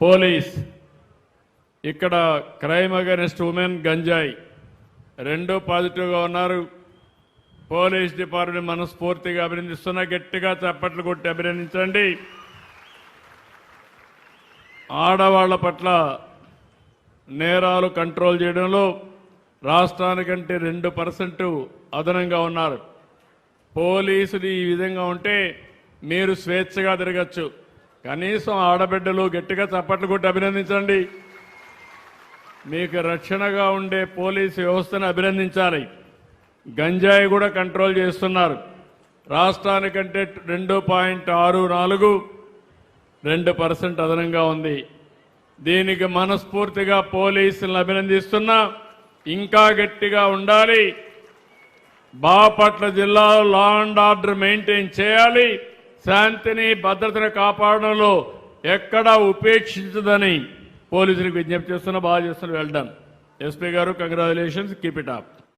Police ఇక్కడ crime against women గంజాయి రెండు పాజిటివ్గా ఉన్నారు. పోలీస్ డిపార్ట్మెంట్ మనస్ఫూర్తిగా అభినందిస్తున్నా. గట్టిగా చప్పట్లు కొట్టి అభినందించండి. ఆడవాళ్ల పట్ల నేరాలు కంట్రోల్ చేయడంలో రాష్ట్రానికంటే 2% అదనంగా ఉన్నారు. పోలీసులు ఈ విధంగా ఉంటే మీరు స్వేచ్ఛగా తిరగచ్చు. కనీసం ఆడబిడ్డలు గట్టిగా చప్పట్లు కొట్టి అభినందించండి. మీకు రక్షణగా ఉండే పోలీసు వ్యవస్థను అభినందించాలి. గంజాయి కూడా కంట్రోల్ చేస్తున్నారు. రాష్ట్రానికంటే 2.64 2% అదనంగా ఉంది. దీనికి మనస్ఫూర్తిగా పోలీసులను అభినందిస్తున్నా. ఇంకా గట్టిగా ఉండాలి. బాపట్ల జిల్లాలో లా అండ్ ఆర్డర్ మెయింటైన్ చేయాలి. శాంతిని భద్రతను కాపాడడంలో ఎక్కడా ఉపేక్షించదని పోలీసులకు విజ్ఞప్తి చేస్తున్నా. బాగా చేస్తున్నా. వెల్ డన్ ఎస్పీ గారు, కంగ్రాచులేషన్స్. Keep it up.